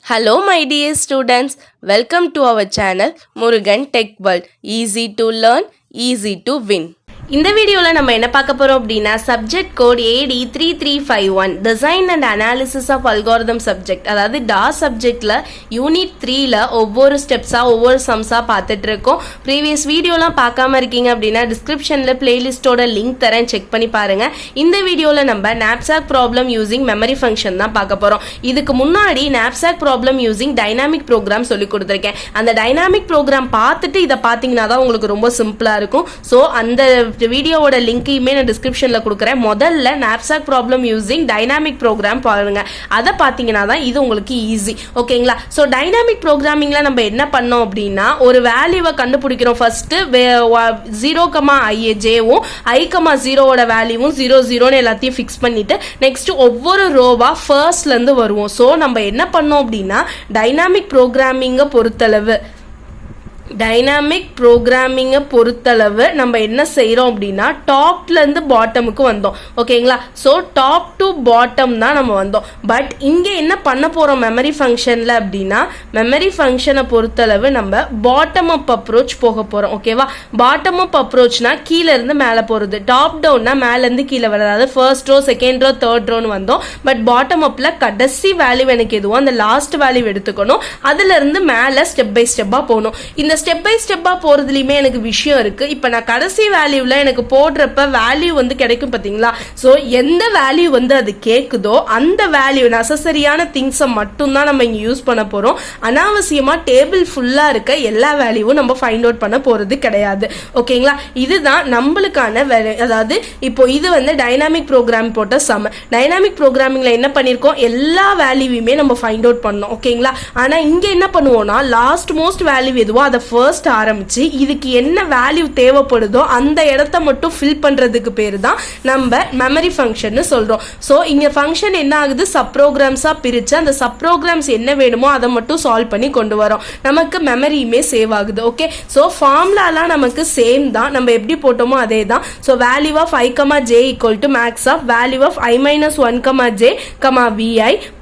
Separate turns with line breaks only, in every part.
Hello my dear students, welcome to our channel Murugan Tech World. Easy to learn, easy to win. இந்த வீடியோவில் நம்ம என்ன பார்க்க போகிறோம் அப்படின்னா subject code AD3351 design and analysis of algorithm subject, அதாவது DAS சப்ஜெக்டில் யூனிட் 3ல் ஒவ்வொரு ஸ்டெப்ஸாக ஒவ்வொரு சம்ஸாக பார்த்துட்டு இருக்கோம். ப்ரீவியஸ் வீடியோலாம் பார்க்காம இருக்கீங்க அப்படின்னா டிஸ்கிரிப்ஷனில் பிளேலிஸ்ட்டோட லிங்க் தரேன், செக் பண்ணி பாருங்கள். இந்த வீடியோவில் நம்ம knapsack problem using memory function தான் பார்க்க போகிறோம். இதுக்கு முன்னாடி knapsack problem using dynamic program சொல்லி கொடுத்துருக்கேன். அந்த டைனாமிக் ப்ரோக்ராம் பார்த்துட்டு இதை பார்த்தீங்கன்னா தான் உங்களுக்கு ரொம்ப சிம்பிளாக இருக்கும். ஸோ அந்த வீடியோவோட லிங்கையுமே நான் டிஸ்கிரிப்ஷனில் கொடுக்குறேன். முதல்ல knapsack problem using dynamic program பாருங்க, அதை பார்த்தீங்கன்னா தான் இது உங்களுக்கு ஈஸி. ஓகேங்களா? ஸோ டைனாமிக் ப்ரோக்ராமிங்கில் நம்ம என்ன பண்ணோம் அப்படின்னா ஒரு வேல்யூவை கண்டுபிடிக்கிறோம். ஃபர்ஸ்ட் 0,i(j)வும் i,0வோட வேல்யூவும் 0,0ன்னு எல்லாத்தையும் ஃபிக்ஸ் பண்ணிட்டு நெக்ஸ்ட் ஒவ்வொரு ரோவா ஃபர்ஸ்ட்லேருந்து வருவோம். ஸோ நம்ம என்ன பண்ணோம் அப்படின்னா டைனாமிக் ப்ரோக்ராமிங்கை பொறுத்தளவு நம்ம என்ன செய்கிறோம் அப்படின்னா டாப்லேருந்து பாட்டமுக்கு வந்தோம். ஓகேங்களா? ஸோ டாப் டு பாட்டம் தான் நம்ம வந்தோம். பட் இங்கே என்ன பண்ண போகிறோம் மெமரி ஃபங்க்ஷனில் அப்படின்னா மெமரி ஃபங்க்ஷனை பொறுத்தளவு நம்ம பாட்டம் அப் அப்ரோச் போக போகிறோம். ஓகேவா? பாட்டம் அப் அப்ரோச்னா கீழே இருந்து மேலே போகிறது, டாப் டவுன்னா மேலேருந்து கீழே வர்றது, அதாவது first row second row third ரோன்னு வந்தோம். பட் பாட்டம் அப்பில் கடைசி வேல்யூ எனக்கு எதுவோ அந்த லாஸ்ட் வேல்யூ எடுத்துக்கணும், அதுலேருந்து மேலே ஸ்டெப் பை ஸ்டெப்பாக போகணும். இந்த ஸ்டெப் பை ஸ்டெப்பாக போகிறதுலையுமே எனக்கு விஷயம் இருக்குது. இப்போ நான் கடைசி வேல்யூவில் எனக்கு போடுறப்ப வேல்யூ வந்து கிடைக்கும் பார்த்தீங்களா? ஸோ எந்த வேல்யூ வந்து அது கேட்குதோ அந்த வேல்யூ நெசசரியான திங்ஸை மட்டும்தான் நம்ம இங்கே யூஸ் பண்ண போகிறோம். அனாவசியமாக டேபிள் ஃபுல்லாக இருக்க எல்லா வேல்யூவும் நம்ம ஃபைண்ட் அவுட் பண்ண போகிறது கிடையாது. ஓகேங்களா? இதுதான் நம்மளுக்கான வேலை. அதாவது இப்போ இது வந்து டைனாமிக் ப்ரோக்ராம் போட்ட சம். டைனாமிக் ப்ரோக்ராமிங்கில் என்ன பண்ணியிருக்கோம், எல்லா வேல்யூவையுமே நம்ம ஃபைண்ட் அவுட் பண்ணோம். ஓகேங்களா? ஆனால் இங்கே என்ன பண்ணுவோம்னா லாஸ்ட் மோஸ்ட் வேல்யூ எதுவோ அதை ஃபர்ஸ்ட் ஆரம்பிச்சு இதுக்கு என்ன வேல்யூ தேவைப்படுதோ அந்த இடத்த மட்டும் ஃபில் பண்றதுக்கு பேரு தான் நம்ம மெமரி ஃபங்க்ஷன் சொல்றோம். ஸோ இங்க ஃபங்க்ஷன் என்ன ஆகுது, சப் ப்ரோக்ராம்ஸா பிரிச்சு அந்த சப் ப்ரோக்ராம்ஸ் என்ன வேணுமோ அதை மட்டும் சால்வ் பண்ணி கொண்டு வரோம். நமக்கு மெமரியுமே சேவ் ஆகுது. ஓகே? ஸோ ஃபார்முலாலாம் நமக்கு சேம் தான், நம்ம எப்படி போட்டோமோ அதே தான். So value of i, j equal to max of value of i minus 1, j, vi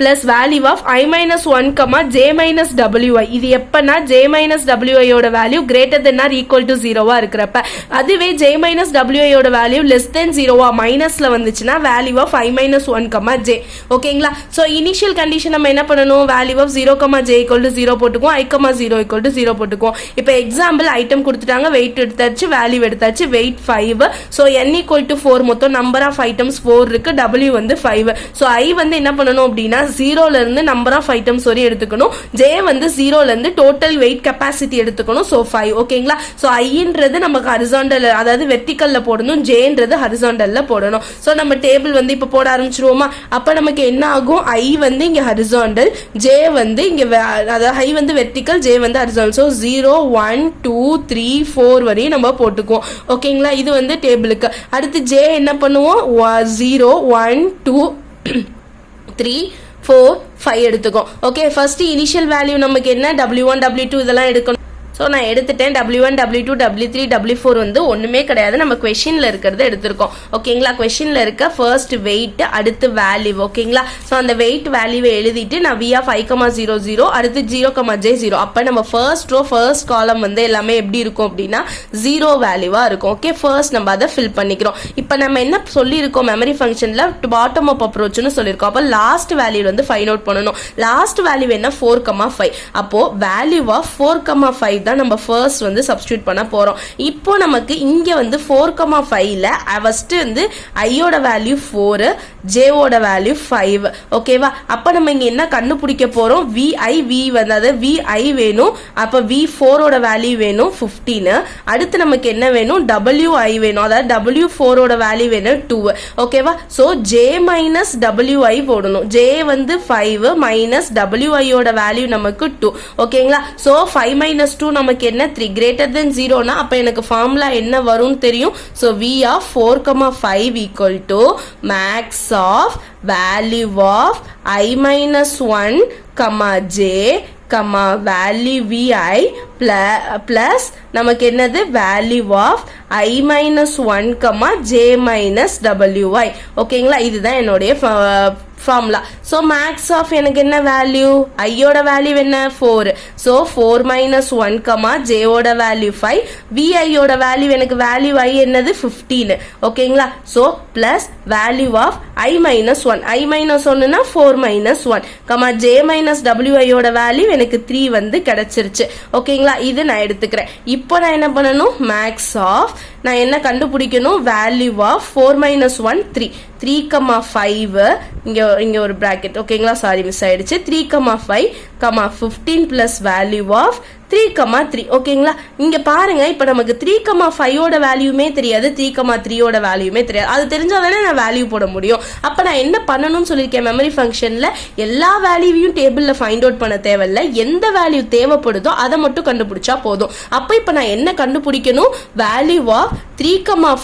plus value of i minus 1, j minus wi. இது எப்பனா j minus wi யோட value greater than or equal to 0வா இருக்கிறப்ப, அதுவே j minus wi யோட value less than 0வா மைனஸ்ல வந்துச்சுன்னா value of i minus 1, j. ஓகேங்களா? ஸோ இனிஷியல் கண்டிஷன் நம்ம என்ன பண்ணணும், value of 0, j equal to 0 போட்டுக்குவோம், i, 0 ஈக்குவல் டு 0 போட்டுக்குவோம். இப்போ எக்ஸாம்பிள் ஐட்டம் கொடுத்துட்டாங்க, வெயிட் எடுத்தாச்சு, வேல்யூ எடுத்தாச்சு, weight 5. So n equal to 4, மொத்தம் நம்பர் ஆஃப் ஐட்டம்ஸ் 4 இருக்கு, w வந்து 5. ஸோ i வந்து என்ன பண்ணணும் அப்படின்னா 0ல இருந்து நம்பர் ஆஃப் ஐட்டம்ஸ் வரையும் எடுத்துக்கணும், j வந்து 0ல இருந்து டோட்டல் வெயிட் கெப்பாசிட்டி எடுத்துக்கணும். ஸோ 5. ஓகேங்களா? ஸோ ஐன்றது நமக்கு ஹரிசாண்டல், அதாவது வெர்டிக்கல்ல போடணும், ஜேன்றது ஹரிசாண்டல்ல போடணும். ஸோ நம்ம டேபிள் வந்து இப்போ போட ஆரம்பிச்சிருவோமா? அப்போ நமக்கு என்ன ஆகும், ஐ வந்து இங்கே ஹரிசாண்டல், ஜே வந்து இங்கே, அதாவது ஐ வந்து வெர்டிக்கல், ஜே வந்து ஹரிசாண்டல். ஸோ 0, 1, 2, 3, 4 வரையும் நம்ம போட்டுக்குவோம். ஓகேங்களா? இது வந்து டேபிளுக்கு. அடுத்து ஜே என்ன பண்ணுவோம், 0, 1, 2, 3, 4, 5 எடுத்துக்கோம். ஓகே? ஃபர்ஸ்ட் இனிஷியல் வேல்யூ நமக்கு என்ன, W1, W2 இதெல்லாம் எடுக்கணும். ஸோ நான் எடுத்துட்டேன். W1, W2, W3, W4 வந்து ஒன்றுமே கிடையாது, நம்ம கொஷினில் இருக்கிறத எடுத்திருக்கோம். ஓகேங்களா? கொஷினில் இருக்க ஃபர்ஸ்ட் வெயிட், அடுத்து வேல்யூ. ஓகேங்களா? ஸோ அந்த வெயிட் வேல்யூவை எழுதிட்டு நான் V of i, 0, 0, அடுத்து 0, j 0. அப்போ நம்ம ஃபர்ஸ்ட் ரோ ஃபர்ஸ்ட் காலம் வந்து எல்லாமே எப்படி இருக்கும் அப்படின்னா 0 வேல்யூவாக இருக்கும். ஓகே? ஃபர்ஸ்ட் நம்ம அதை ஃபில் பண்ணிக்கிறோம். இப்போ நம்ம என்ன சொல்லியிருக்கோம், மெமரி ஃபங்க்ஷனில் பாட்டம் அப் அப்ரோச்னு சொல்லியிருக்கோம். அப்போ லாஸ்ட் வேல்யூ வந்து ஃபைண்ட் அவுட் பண்ணணும். லாஸ்ட் வேல்யூ என்ன, 4, 5. அப்போ வேல்யூ ஆஃப் 4, 5 நம்ம ஃபர்ஸ்ட் வந்து சப்ஸ்டிட்யூட் பண்ண போறோம். இப்போ நமக்கு இங்க வந்து 4, 5ல ஃபர்ஸ்ட் வந்து ஐயோட வேல்யூ 4, ஜேவோட வேல்யூ 5. ஓகேவா? அப்ப நம்ம இங்க என்ன கண்டுபிடிக்க போறோம், vi, வந்து அதாவது vi வேணும், அப்ப v4 ஓட வேல்யூ வேணும் 15. அடுத்து நமக்கு என்ன வேணும், wi வேணும், அதாவது w4 ஓட வேல்யூ வேணும் 2. ஓகேவா? சோ j மைனஸ் wi போடணும். j வந்து 5 மைனஸ் wi ஓட வேல்யூ நமக்கு 2. ஓகேங்களா? சோ 5 மைனஸ் 2 நமக்கு என்ன, 3. கிரேட்டர் தென் 0னா அப்ப எனக்கு ஃபார்முலா என்ன வரும்னு தெரியும். So v of 4, 5 equal to max of value of i minus 1, j, value vi plus நமக்கு என்னது, value of i minus 1, j minus wi. ஓகேங்களா? இதுதான் என்னுடைய ஃபார்முலா. ஸோ மேக்ஸ் ஆஃப் எனக்கு என்ன வேல்யூ, ஐயோட வேல்யூ என்ன 4. ஸோ 4 - 1, ஜேயோட வேல்யூ 5, விஐயோட வேல்யூ எனக்கு வேல்யூ ஐ என்னது 15. ஓகேங்களா. So plus value of I minus 1, I minus 1னா 4 - 1, ஜே மைனஸ் டபிள்யூஐயோட வேல்யூ எனக்கு 3 வந்து கிடைச்சிருச்சு. ஓகேங்களா. இது நான் எடுத்துக்கிறேன். இப்போ நான் என்ன பண்ணணும், மேக்ஸ் ஆஃப் நான் என்ன கண்டுபிடிக்கணும், வேல்யூ ஆஃப் 4 - 1 3, 3, 5 இங்க ஒரு பிராக்கெட். ஓகேங்களா. சாரி மிஸ் ஆயிடுச்சு. 3, 5, 15 பிளஸ் வேல்யூ ஆஃப் 3, 3. ஓகேங்களா. இங்க பாருங்க, இப்ப நமக்கு 3, 5ஓட வேல்யூமே தெரியாது, 3, 3ஓட வேல்யூமே தெரியாது. அது தெரிஞ்சாதானே நான் வேல்யூ போட முடியும். அப்ப நான் என்ன பண்ணணும்னு சொல்லியிருக்கேன், மெமரி ஃபங்க்ஷன்ல எல்லா வேல்யூவையும் டேபிள்ல ஃபைண்ட் அவுட் பண்ண தேவையில்ல, எந்த வேல்யூ தேவைப்படுதோ அதை மட்டும் கண்டுபிடிச்சா போதும். அப்ப இப்ப நான் என்ன கண்டுபிடிக்கணும், வேல்யூ ஆஃப் 3,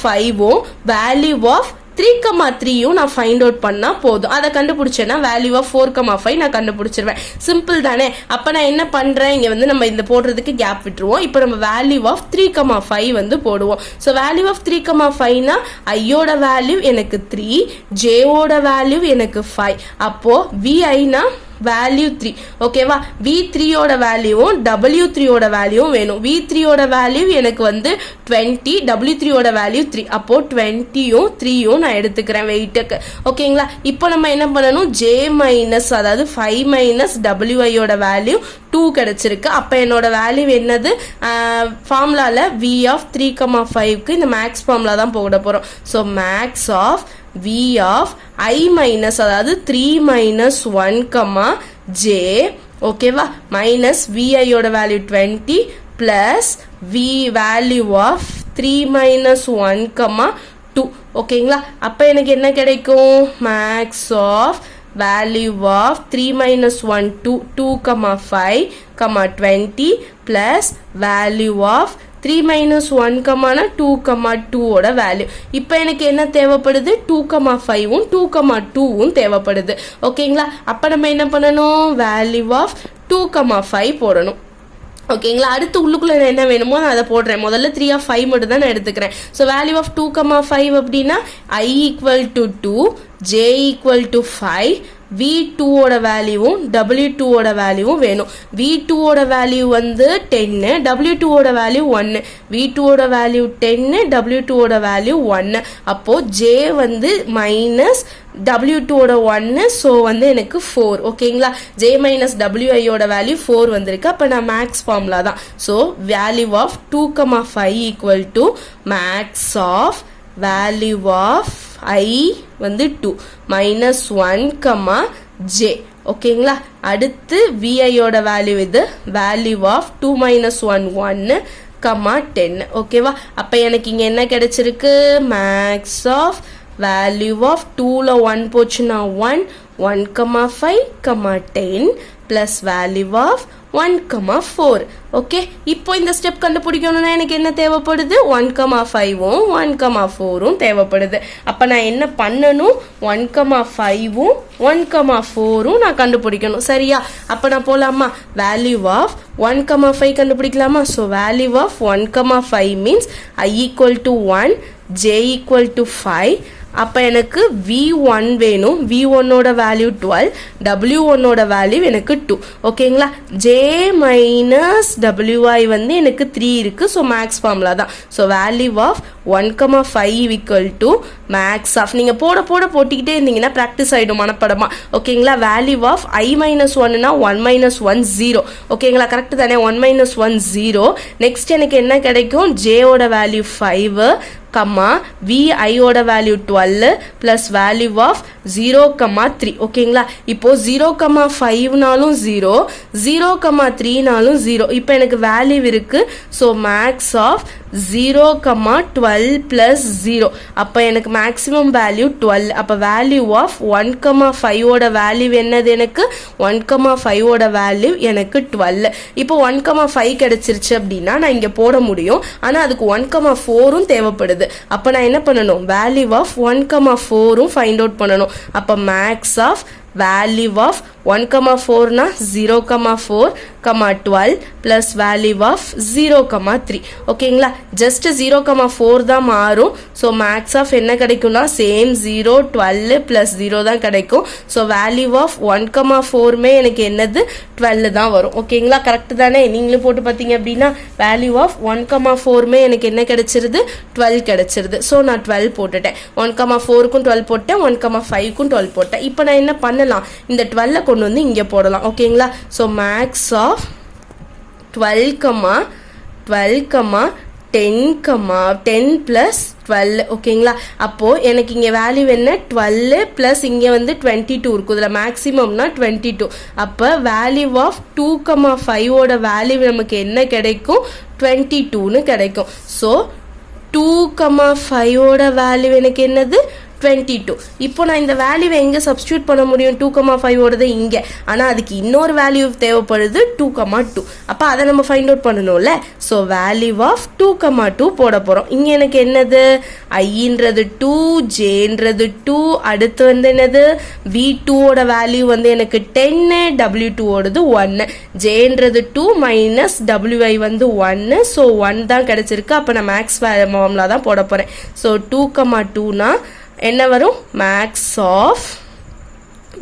5ம் வேல்யூ ஆஃப் 3, 3யும் நான் ஃபைண்ட் அவுட் பண்ணா போதும். அதை கண்டுபிடிச்சேன்னா வேல்யூ ஆஃப் 4, 5 நான் கண்டுபிடிச்சிருவேன். சிம்பிள் தானே. அப்ப நான் என்ன பண்றேன், இங்க வந்து நம்ம இந்த போடுறதுக்கு கேப் விட்டுருவோம். இப்போ நம்ம வேல்யூ ஆஃப் 3, 5 வந்து போடுவோம். ஸோ வேல்யூ ஆஃப் 3, 5னா ஐயோட வேல்யூ எனக்கு 3, ஜேவோட வேல்யூ எனக்கு 5. அப்போ விஐனா வேல்யூ 3. ஓகேவா. V3ஓட வேல்யூவும் W3ஓட வேல்யூவும் வேணும். V3ஓட வேல்யூ எனக்கு வந்து 20, W3ஓட வேல்யூ 3. அப்போ 20யும் 3யும் நான் எடுத்துக்கிறேன் வெயிட்டுக்கு. ஓகேங்களா. இப்போ நம்ம என்ன பண்ணணும், J மைனஸ் அதாவது 5 - WIயோட வேல்யூ 2 கிடைச்சிருக்கு. அப்ப என்னோட வேல்யூ என்னது, ஃபார்முலால V ஆஃப் 3, 5க்கு இந்த மேக்ஸ் ஃபார்முலா தான் போட போறோம். So max of V of I minus அதாவது 3 - 1, J. ஓகேவா. மைனஸ் VI யோட value 20 plus V value of 3 - 1, 2. ஓகேங்களா. அப்ப எனக்கு என்ன கிடைக்கும், மேக்ஸ் ஆஃப் வேல்யூ ஆஃப் 3 - 1, 2, 2, 5, 20 பிளஸ் வேல்யூ ஆஃப் 3 - 1, 2, 2ஓட வேல்யூ. இப்போ எனக்கு என்ன தேவைப்படுது, 2, 5ம் 2, 2வும் தேவைப்படுது. ஓகேங்களா. அப்ப நம்ம என்ன பண்ணணும், வேல்யூ ஆஃப் 2, 5 போடணும். ஓகேங்களா. அடுத்து உள்ளுக்குள்ள என்ன வேணுமோ நான் அதை போடுறேன். முதல்ல 3 of 5 மட்டும் தான் நான் எடுத்துக்கிறேன். ஸோ வேல்யூ ஆஃப் 2, 5 அப்படின்னா I = 2, J = 5, V2ஓட வேல்யூவும் W2ஓட வேல்யூவும் வேணும். V2ஓட வேல்யூ வந்து 10, W2ஓட வேல்யூ 1. V2ஓட வேல்யூ 10, W2ஓட வேல்யூ 1. அப்போ J வந்து மைனஸ் W2ஓட 1, ஸோ வந்து எனக்கு 4. ஓகேங்களா. J மைனஸ் WIயோட வேல்யூ 4 வந்திருக்கு. அப்போ நான் மேக்ஸ் ஃபார்முலா தான். So value of 2, 5 = max of value of I வந்து 2 -1, J. ஓகேங்களா. அடுத்து VIயோட வேல்யூ இது, வேல்யூ ஆஃப் 2 - 1, 1, 10. ஓகேவா. அப்ப எனக்கு இங்க என்ன கிடைச்சிருக்கு, மேக்ஸ் ஆஃப் வேல்யூ ஆஃப் 2ல 1 போச்சுன்னா 1, 1, 5, 10 பிளஸ் வேல்யூ ஆஃப் 1, 4. ஓகே. இப்போ இந்த ஸ்டெப் கண்டுபிடிக்கணும்னா எனக்கு என்ன தேவைப்படுது, 1, 5ம் 1, 4ம் தேவைப்படுது. அப்ப நான் என்ன பண்ணணும், 1, 5ம் 1, 4ம் நான் கண்டுபிடிக்கணும். சரியா. அப்ப நான் போலாமா, வேல்யூ ஆஃப் 1, 5 கண்டுபிடிக்கலாமா. So value of 1, 5 means I = 1, J = 5. அப்போ எனக்கு V1 வேணும். V1ஓட வேல்யூ 12, W1ஓட வேல்யூ எனக்கு 2. ஓகேங்களா. J மைனஸ் WI வந்து எனக்கு 3 இருக்கு. ஸோ மேக்ஸ் ஃபார்முலா தான். So value of 1, 5 = max of, நீங்கள் போட்டிக்கிட்டே இருந்தீங்கன்னா ப்ராக்டிஸ் ஆகிடும் மனப்படமா. ஓகேங்களா. வேல்யூ ஆஃப் I - 1னா 1 - 1 0. ஓகேங்களா. கரெக்ட் தானே. 1 - 1 0. நெக்ஸ்ட் எனக்கு என்ன கிடைக்கும், Jயோட வேல்யூ 5, VIயோட வேல்யூ 12 பிளஸ் வேல்யூ ஆஃப் 0, 3. ஓகேங்களா. இப்போ 0, 5னாலும் 0, 0, 3னாலும் 0. இப்போ எனக்கு வேல்யூ இருக்கு. So max of 0, 12 plus 0. அப்போ எனக்கு மேக்ஸிமம் வேல்யூ 12. அப்போ வேல்யூ ஆஃப் 1, 5ஓட வேல்யூ என்னது, எனக்கு 1, 5ஓட வேல்யூ எனக்கு 12. இப்போ 1, 5 கிடைச்சிருச்சு அப்படின்னா நான் இங்க போட முடியும். ஆனா அதுக்கு 1, 4ம் தேவைப்படுது. அப்ப நான் என்ன பண்ணணும், வேல்யூ ஆஃப் 1, 4ம் ஃபைண்ட் அவுட் பண்ணணும். அப்ப மேக்ஸ் ஆஃப் வேல்யூ ஆஃப் 1,4 னா 0,4, 12 plus value of 0,3. ஓகேங்களா, ஜஸ்ட் 0,4 தான் மாறும். ஸோ மேக்ஸ் ஆஃப் என்ன கிடைக்கும்னா சேம் 0, 12 plus 0 தான் கிடைக்கும். ஸோ வேல்யூ ஆஃப் 1,4மே எனக்கு என்னது 12 தான் வரும். ஓகேங்களா, கரெக்ட் தானே? நீங்களும் போட்டு பார்த்தீங்க அப்படின்னா வேல்யூ ஆஃப் 1,4மே எனக்கு என்ன கிடைச்சிருது 12 கிடைச்சிருது. ஸோ நான் 12 போட்டுட்டேன். 1,4க்கும் 12 போட்டேன், 1,5க்கும் 12 போட்டேன். இப்போ நான் என்ன பண்ணலாம், இந்த 12 கொண்டு வந்து இங்கே போடலாம். ஓகேங்களா, ஸோ மேக்ஸ் ஆஃப் 12, 10 plus 12. ஓகேங்களா, அப்போ எனக்கு இங்க வேல்யூ என்ன 12 பிளஸ் இங்க வந்து 22 இருக்கும். இதுல மேக்ஸிமம்னா 22. அப்ப வேல்யூ ஆஃப் 2,5 ஓட வேல்யூ நமக்கு என்ன கிடைக்கும் 22ன்னு கிடைக்கும். ஸோ 2,5 ஓட வேல்யூ எனக்கு என்னது 22. இப்போ நான் இந்த வேல்யூவை எங்கே சப்ஸ்டியூட் பண்ண முடியும் 2,5 ஓடது இங்கே. ஆனால் அதுக்கு இன்னொரு வேல்யூ தேவைப்படுது 2,2. அப்போ அதை நம்ம ஃபைண்ட் அவுட் பண்ணணும்ல. ஸோ வேல்யூ ஆஃப் 2,2 போட போகிறோம். இங்கே எனக்கு என்னது ஐன்றது 2, ஜேன்றது 2, அடுத்து வந்து என்னது V2 ஓட வேல்யூ வந்து எனக்கு 10, W2 ஓடது 1, ஜேன்றது 2 மைனஸ் WI வந்து 1. ஸோ 1 தான் கிடைச்சிருக்கு. அப்போ நான் மேக்ஸ் ஃபார்முலா தான் போட போகிறேன். ஸோ 2,2னா என்ன வரும், மேக்ஸ் ஆஃப்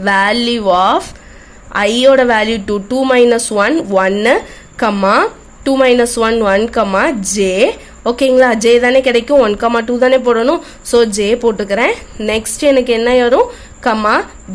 வேல்யூ ஆஃப் ஐயோட வேல்யூ 2, 2 minus 1, 1, 2 minus 1, 1, ஜே. ஓகேங்களா, ஜே தானே கிடைக்கும், 1,2 தானே போடணும். ஸோ ஜே போட்டுக்கிறேன். நெக்ஸ்ட் எனக்கு என்ன வரும்,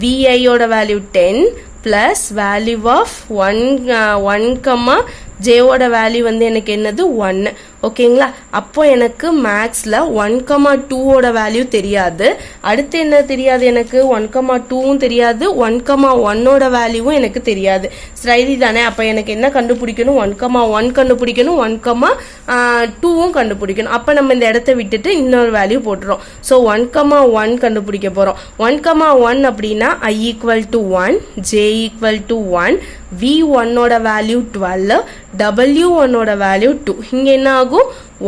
விஐயோட வேல்யூ 10 பிளஸ் வேல்யூ ஆஃப் 1, ஜேவோட வேல்யூ வந்து எனக்கு என்னது 1. ஓகேங்களா, அப்போ எனக்கு மேக்ஸில் 1,2 ஓட வேல்யூ தெரியாது. அடுத்து என்ன தெரியாது எனக்கு 1,2வும் தெரியாது, 1,1ஓட வேல்யூவும் எனக்கு தெரியாது. சரி தானே? அப்போ எனக்கு என்ன கண்டுபிடிக்கணும் 1,1 கண்டுபிடிக்கணும், 1,2வும் கண்டுபிடிக்கணும். அப்போ நம்ம இந்த இடத்த விட்டுட்டு இன்னொரு வேல்யூ போட்டுறோம். ஸோ 1,1 கண்டுபிடிக்க போகிறோம். 1,1 அப்படின்னா I equal to 1, J equal to 1, V1 ஓட வேல்யூ 12, W1 ஓட வேல்யூ 2. இங்கே என்ன ஆகும்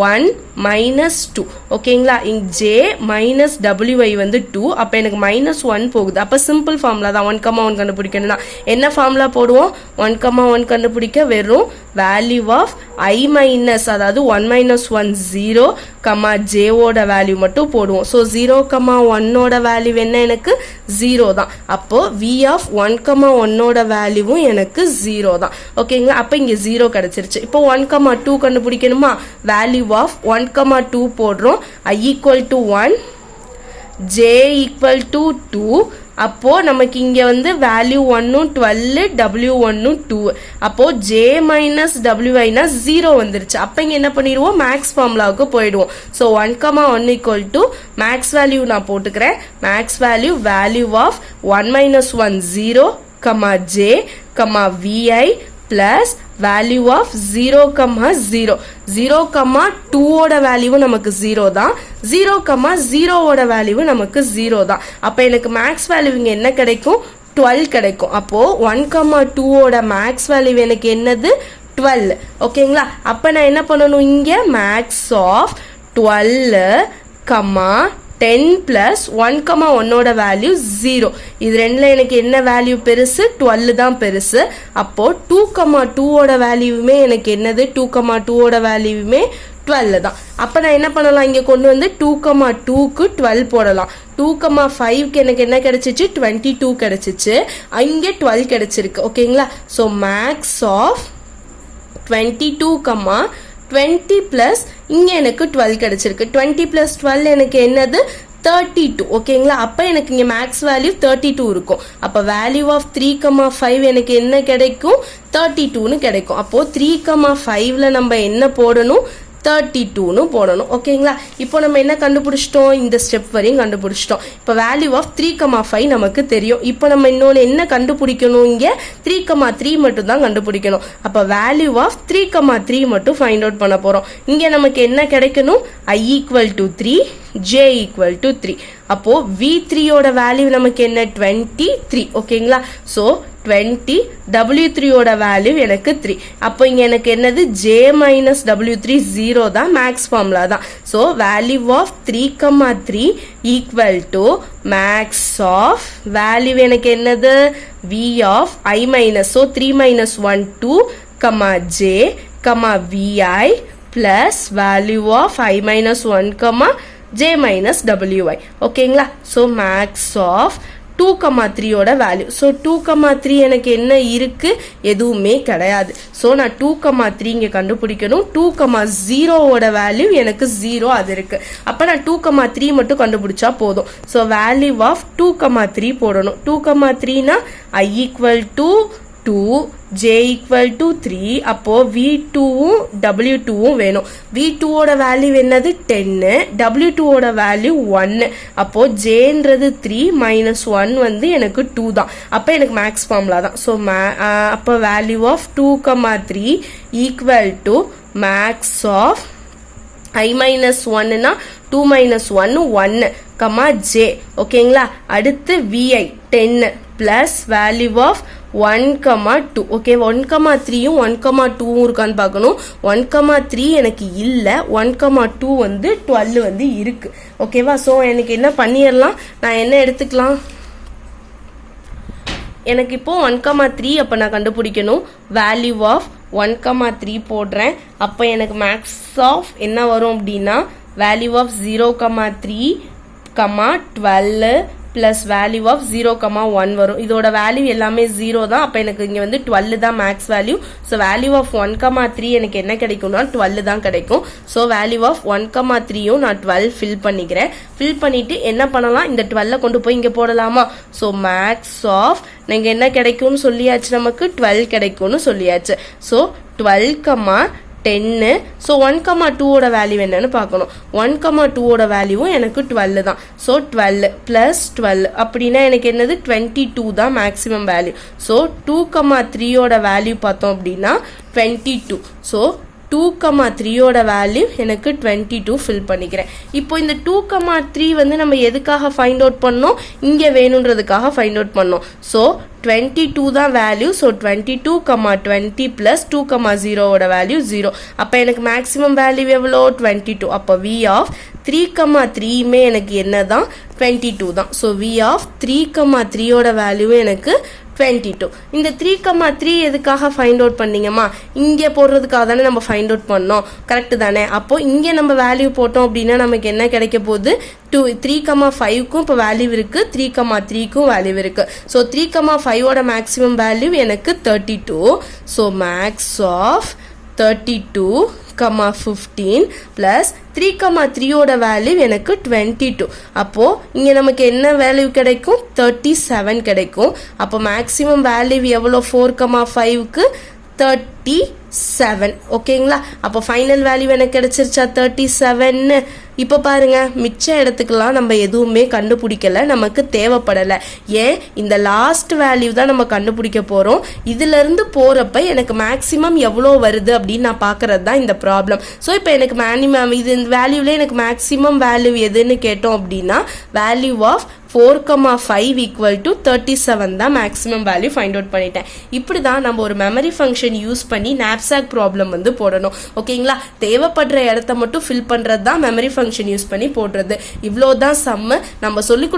1 minus 2. ஓகேங்களா, இங்க J minus WI வந்து 2. அப்போ எனக்கு -1 போகுது. அப்போ சிம்பிள் ஃபார்முலா தான் 1,1 கண்டுபிடிக்கணும் தான். என்ன ஃபார்முலா போடுவோம் 1,1 கண்டுபிடிக்க வெறும் வேல்யூ ஆஃப் I மைனஸ், அதாவது 1 minus 1 0, J ஓட வேல்யூ மட்டும் போடுவோம். ஸோ 0,1 ஓட வேல்யூ என்ன எனக்கு 0 தான். அப்போ V ஆஃப் 1,1 ஓட வேல்யூவும் எனக்கு 0 தான். ஓகேங்களா, அப்போ இங்கே 0 கிடைச்சிருச்சு. இப்போ 1,2 கண்டுபிடிக்கணுமா, வேல்யூ ஆஃப் 1,2 போடுறோம். I equal to 1, J equal to 2. அப்போ நமக்கு இங்க வந்து வேல்யூ 1, 12, W1, 2. அப்போ J மைனஸ் WIனா 0 வந்துருச்சு. அப்போ இங்க என்ன பண்ணிடுவோம், மேக்ஸ் ஃபார்முலாவுக்கு போயிடுவோம். So 1,1 equal to max value நான் போட்டுக்கிறேன். Max value of 1 minus 1 0, J, VI plus value of 0,0. 0,2 ஓட வேல்யூ நமக்கு 0 தான், 0,0 ஓட வேல்யூ நமக்கு 0 தான். அப்போ எனக்கு மேக்ஸ் வேல்யூ இங்கே என்ன கிடைக்கும் 12 கிடைக்கும். அப்போ 1,2 ஓட மேக்ஸ் வேல்யூ எனக்கு என்னது 12. ஓகேங்களா, அப்போ நான் என்ன பண்ணணும், இங்கே மேக்ஸ் ஆஃப் 12, 10 பிளஸ் 1,1 ஓட வேல்யூ 0. இது ரெண்டுல எனக்கு என்ன வேல்யூ பெருசு 12 தான் பெருசு. அப்போ 2,2 ஓட வேல்யூவுமே எனக்கு என்னது 2,2 ஓட வேல்யூவுமே 12 தான். அப்போ நான் என்ன பண்ணலாம், இங்கே கொண்டு வந்து 2,2க்கு 12 போடலாம். 2,5க்கு எனக்கு என்ன கிடைச்சிச்சு 22 கிடைச்சிச்சு, இங்கே 12 கிடைச்சிருக்கு. ஓகேங்களா, ஸோ மேக்ஸ் ஆஃப் 22, 20 பிளஸ் இங்கே எனக்கு 12 கிடைச்சிருக்கு. 20 பிளஸ் 12 எனக்கு என்னது 32. ஓகேங்களா, அப்போ எனக்கு இங்கே மேக்ஸ் வேல்யூ 32 இருக்கும். அப்போ வேல்யூ ஆஃப் 3,5 எனக்கு என்ன கிடைக்கும் 32ன்னு கிடைக்கும். அப்போ 3,5ல நம்ம என்ன போடணும் 32ன்னு போடணும். ஓகேங்களா, இப்போ நம்ம என்ன கண்டுபிடிச்சிட்டோம், இந்த ஸ்டெப் வரையும் கண்டுபிடிச்சிட்டோம். இப்போ வேல்யூ ஆஃப் 3,5 நமக்கு தெரியும். இப்போ நம்ம இன்னொன்று என்ன கண்டுபிடிக்கணும், இங்கே 3,3 மட்டும் தான் கண்டுபிடிக்கணும். அப்போ வேல்யூ ஆஃப் 3,3 மட்டும் ஃபைண்ட் அவுட் பண்ண போகிறோம். இங்கே நமக்கு என்ன கிடைக்கணும் I equal to 3, J equal to 3. அப்போ V3 ஓட வேல்யூ நமக்கு என்ன 23 ஓகேங்களா ஸோ 20 W3 ஓட வேல்யூ எனக்கு 3 அப்போ இங்க எனக்கு என்னது J minus W3 0 தான் மேக்ஸ் ஃபார்முலா தான் so value of 3,3 equal to max of value எனக்கு என்னது V of I minus so 3 minus 1 2 J VI plus value of I minus 1 J minus WI ஓகேங்களா ஸோ மேக்ஸ் ஆஃப் 2,3 ஓட value so 2,3 எனக்கு என்ன இருக்கு எதுவுமே கிடையாது ஸோ நான் 2,3 இங்கே கண்டுபிடிக்கணும் 2,0 ஓட வேல்யூ எனக்கு 0 அது இருக்கு அப்போ நான் 2,3 மட்டும் கண்டுபிடிச்சா போதும் ஸோ வேல்யூ ஆஃப் 2,3 போடணும் 2,3னா I equal to 2 J equal to 3 அப்போ V2 W2 வேணும் V2 ஓட வேல்யூ என்னது 10 W2 ஓட வேல்யூ 1 அப்போ Jன்றது 3 minus 1 வந்து எனக்கு 2 தான் அப்போ எனக்கு மேக்ஸ் ஃபார்முலா தான் ஸோ அப்போ value of 2,3 equal to max of I minus 1 னா 2 minus 1 1 J ஓகேங்களா அடுத்து VI 10 plus value of 1,2 okay 1,3யும் 1,2ம் இருக்கான்னு பார்க்கணும் 1,3 எனக்கு இல்லை 1,2 வந்து 12 வந்து இருக்கு ஓகேவா ஸோ எனக்கு என்ன பண்ணிடலாம் நான் என்ன எடுத்துக்கலாம் எனக்கு இப்போ 1,3 அப்போ நான் கண்டுபிடிக்கணும் வேல்யூ ஆஃப் 1,3 போடுறேன் அப்போ எனக்கு மேக்ஸ் ஆஃப் என்ன வரும் அப்படின்னா value of 0,3 12 plus value of 0,1 வரும் இதோட வேல்யூ எல்லாமே 0 தான் அப்போ எனக்கு இங்கே வந்து 12 தான் max value so value of 1,3 எனக்கு என்ன கிடைக்கும்னா 12 தான் கிடைக்கும் ஸோ வேல்யூ ஆஃப் 1,3யும் நான் 12 ஃபில் பண்ணிக்கிறேன் ஃபில் பண்ணிட்டு என்ன பண்ணலாம் இந்த 12 கொண்டு போய் இங்கே போடலாமா ஸோ மேக்ஸ் ஆஃப் நீங்கள் என்ன கிடைக்கும்னு சொல்லியாச்சு நமக்கு 12 கிடைக்கும்னு சொல்லியாச்சு ஸோ 12, 10 ஸோ 1,2 ஓட வேல்யூ என்னன்னு பார்க்கணும் 1,2 ஓட வேல்யூவும் எனக்கு 12 தான் ஸோ 12 + 12 அப்படின்னா எனக்கு என்னது 22 தான் மேக்ஸிமம் வேல்யூ ஸோ 2,3 ஓட வேல்யூ பார்த்தோம் அப்படின்னா 22 ஸோ 2,3 ஓட வேல்யூ எனக்கு 22 ஃபில் பண்ணிக்கிறேன் இப்போ இந்த 2,3 வந்து நம்ம எதுக்காக ஃபைண்ட் அவுட் பண்ணோம் இங்கே வேணுன்றதுக்காக ஃபைண்ட் அவுட் பண்ணோம் ஸோ 22 தான் வேல்யூ ஸோ 22, 20 + 2,0 ஓட வேல்யூ 0 அப்போ எனக்கு மேக்ஸிமம் வேல்யூ எவ்வளோ 22 அப்போ V ஆஃப் 3,3மே எனக்கு என்ன தான் 22 தான் ஸோ V ஆஃப் 3,3 ஓட வேல்யூ எனக்கு 22 இந்த 3,3 எதுக்காக ஃபைண்ட் அவுட் பண்ணீங்கம்மா இங்கே போடுறதுக்காக தானே நம்ம ஃபைண்ட் அவுட் பண்ணோம் கரெக்ட் தானே அப்போ இங்கே நம்ம வேல்யூ போட்டோம் அப்படின்னா நமக்கு என்ன கிடைக்க போகுது 3,5க்கும் இப்போ வேல்யூ இருக்கு 3,3க்கும் வேல்யூ இருக்கு ஸோ 3,5 ஓட மேக்ஸிமம் வேல்யூ எனக்கு 32 ஸோ மேக்ஸ் ஆஃப் 32, 15 plus 3,3 ஓட வேல்யூ எனக்கு 22 அப்போ இங்க நமக்கு என்ன வேல்யூ கிடைக்கும் 37 கிடைக்கும் அப்போ மேக்ஸிமம் வேல்யூ எவ்வளோ 4,5க்கு 37 ஓகேங்களா அப்போ ஃபைனல் வேல்யூ எனக்கு கிடைச்சிருச்சா 37 இப்போ பாருங்க மிச்ச இடத்துக்குலாம் நம்ம எதுவுமே கண்டுபிடிக்கல நமக்கு தேவைப்படலை ஏன் இந்த லாஸ்ட் வேல்யூ தான் நம்ம கண்டுபிடிக்க போகிறோம் இதிலிருந்து போகிறப்ப எனக்கு மேக்ஸிமம் எவ்வளோ வருது அப்படின்னு நான் பார்க்கறது தான் இந்த ப்ராப்ளம் ஸோ இப்போ எனக்கு மேனிமம் இது இந்த வேல்யூவில் எனக்கு மேக்ஸிமம் வேல்யூ எதுன்னு கேட்டோம் அப்படின்னா வேல்யூ ஆஃப் 4,5 ஈக்குவல் டு 37 தான் மேக்ஸிமம் வேல்யூ ஃபைண்ட் அவுட் பண்ணிட்டேன் இப்படி தான் நம்ம ஒரு மெமரி ஃபங்க்ஷன் யூஸ் பண்ணி நாப்சாக் ப்ராப்ளம் வந்து போடணும் ஓகேங்களா தேவைப்படுற இடத்த மட்டும் ஃபில் பண்ணுறது தான் மெமரி ஃபங்க்ஷன் யூஸ் பண்ணி போடுறது இவ்வளோ தான் சம்மு நம்ம சொல்லிக்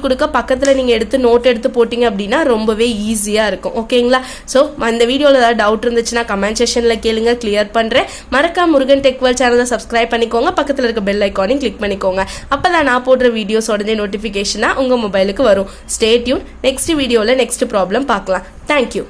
கொடுக்க பக்கத்தில் நீங்கள் எடுத்து நோட் எடுத்து போட்டிங்க அப்படின்னா ரொம்பவே ஈஸியாக இருக்கும் ஓகேங்களா ஸோ இந்த வீடியோவில் ஏதாவது டவுட் இருந்துச்சுன்னா கமெண்ட் செக்ஷனில் கேளுங்க கிளியர் பண்ணுறேன் மறக்காம முருகன் டெக்வல் சேனலை சப்ஸ்கிரைப் பண்ணிக்கோங்க பக்கத்தில் இருக்க பெல் ஐக்கானையும் கிளிக் பண்ணிக்கோங்க அப்போ தான் நான் போடுற வீடியோஸ் உடனே நோட்டிஃபிகேஷனாக உங்கள் மொபைலுக்கு வரும் ஸ்டே டியூன் நெக்ஸ்ட் வீடியோவில் நெக்ஸ்ட் ப்ராப்ளம் பார்க்கலாம் தேங்க்யூ